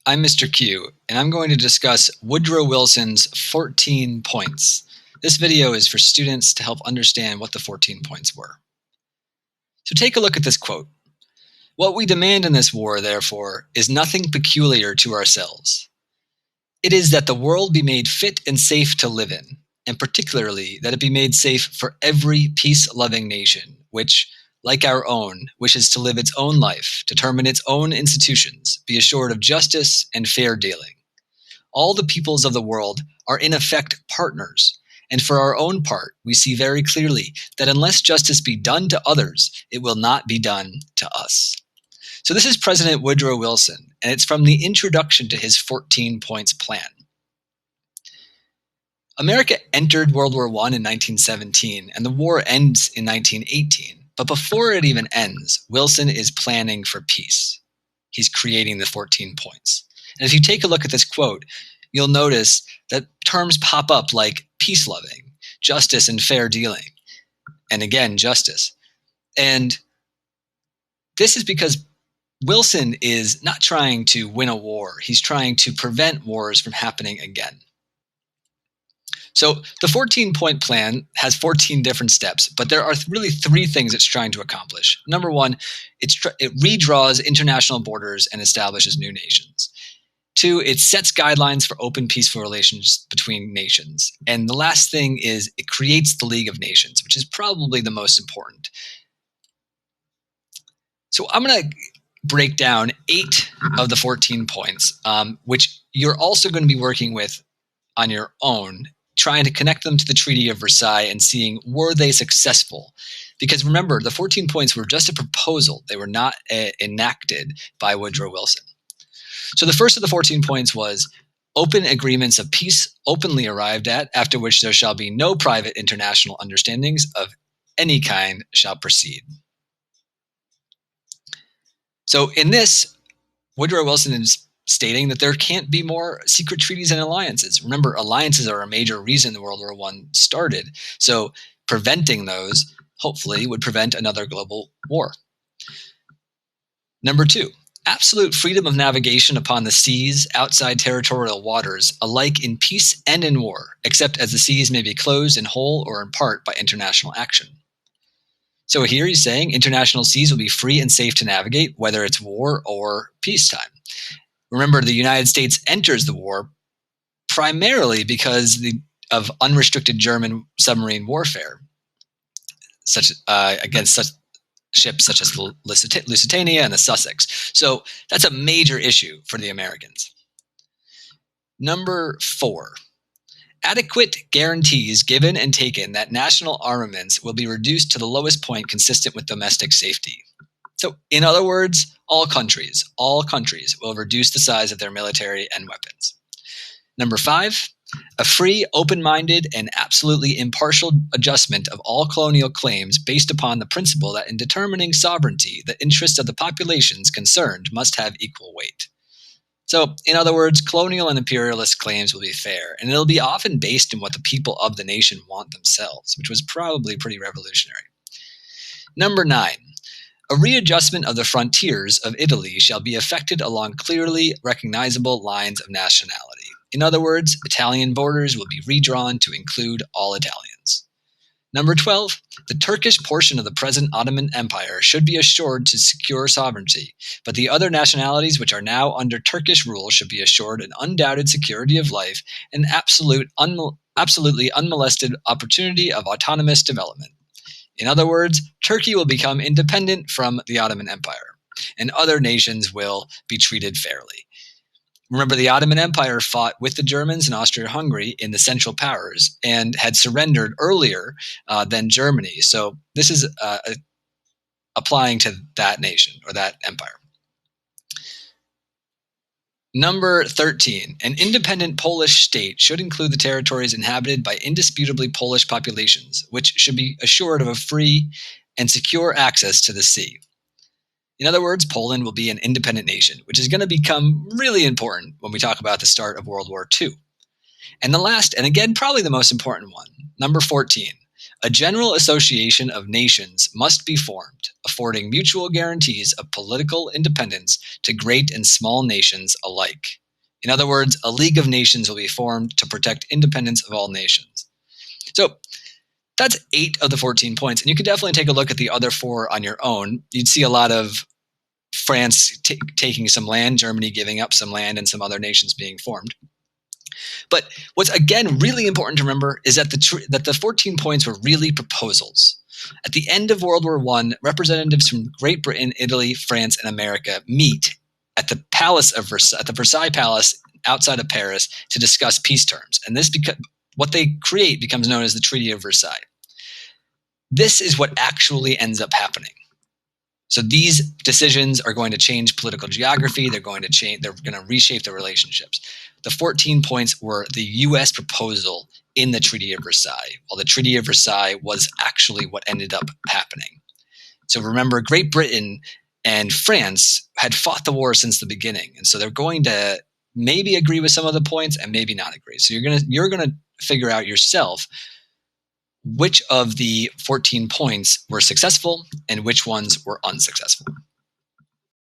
I'm Mr. Q, and I'm going to discuss Woodrow Wilson's 14 points. This video is for students to help understand what the 14 points were. So take a look at this quote. What we demand in this war, therefore, is nothing peculiar to ourselves. It is that the world be made fit and safe to live in, and particularly that it be made safe for every peace-loving nation, which, like our own, wishes to live its own life, determine its own institutions, be assured of justice and fair dealing. All the peoples of the world are in effect partners, and for our own part, we see very clearly that unless justice be done to others, it will not be done to us. So this is President Woodrow Wilson, and it's from the introduction to his 14 points plan. America entered World War I in 1917, and the war ends in 1918. But before it even ends, Wilson is planning for peace. He's creating the 14 points. And if you take a look at this quote, you'll notice that terms pop up like peace-loving, justice and fair dealing, and again, justice. And this is because Wilson is not trying to win a war. He's trying to prevent wars from happening again. So the 14-point plan has 14 different steps, but there are really three things it's trying to accomplish. Number one, it redraws international borders and establishes new nations. Two, it sets guidelines for open, peaceful relations between nations. And the last thing is it creates the League of Nations, which is probably the most important. So I'm going to break down 8 of the 14 points, which you're also going to be working with on your own, trying to connect them to the Treaty of Versailles and seeing, were they successful? Because remember, the 14 points were just a proposal. They were not enacted by Woodrow Wilson. So the first of the 14 points was open agreements of peace openly arrived at, after which there shall be no private international understandings of any kind shall proceed. So in this, Woodrow Wilson is stating that there can't be more secret treaties and alliances. Remember, alliances are a major reason World War I started. So preventing those, hopefully, would prevent another global war. Number 2, absolute freedom of navigation upon the seas, outside territorial waters, alike in peace and in war, except as the seas may be closed in whole or in part by international action. So here he's saying international seas will be free and safe to navigate, whether it's war or peacetime. Remember, the United States enters the war primarily because of unrestricted German submarine warfare, against such ships such as the Lusitania and the Sussex. So that's a major issue for the Americans. Number 4, adequate guarantees given and taken that national armaments will be reduced to the lowest point consistent with domestic safety. So in other words, all countries will reduce the size of their military and weapons. Number 5, a free, open-minded, and absolutely impartial adjustment of all colonial claims based upon the principle that in determining sovereignty, the interests of the populations concerned must have equal weight. So, in other words, colonial and imperialist claims will be fair, and it'll be often based on what the people of the nation want themselves, which was probably pretty revolutionary. Number 9, a readjustment of the frontiers of Italy shall be effected along clearly recognizable lines of nationality. In other words, Italian borders will be redrawn to include all Italians. Number 12, the Turkish portion of the present Ottoman Empire should be assured to secure sovereignty, but the other nationalities which are now under Turkish rule should be assured an undoubted security of life and absolutely unmolested opportunity of autonomous development. In other words, Turkey will become independent from the Ottoman Empire, and other nations will be treated fairly. Remember, the Ottoman Empire fought with the Germans and Austria-Hungary in the Central Powers and had surrendered earlier than Germany. So this is applying to that nation or that empire. Number 13, an independent Polish state should include the territories inhabited by indisputably Polish populations, which should be assured of a free and secure access to the sea. In other words, Poland will be an independent nation, which is going to become really important when we talk about the start of World War II. And the last, and again, probably the most important one, number 14, A general association of nations must be formed, affording mutual guarantees of political independence to great and small nations alike. In other words, a League of Nations will be formed to protect independence of all nations. So that's 8 of the 14 points. And you could definitely take a look at the other 4 on your own. You'd see a lot of France taking some land, Germany giving up some land, and some other nations being formed. But what's, again, really important to remember is that the 14 points were really proposals. At the end of World War I, representatives from Great Britain, Italy, France, and America meet at the at the Versailles Palace outside of Paris to discuss peace terms. And what they create becomes known as the Treaty of Versailles. This is what actually ends up happening. So these decisions are going to change political geography. They're going to reshape the relationships. The 14 points were the U.S. proposal in the Treaty of Versailles, while the Treaty of Versailles was actually what ended up happening. So remember, Great Britain and France had fought the war since the beginning, and so they're going to maybe agree with some of the points and maybe not agree. So you're gonna figure out yourself which of the 14 points were successful and which ones were unsuccessful.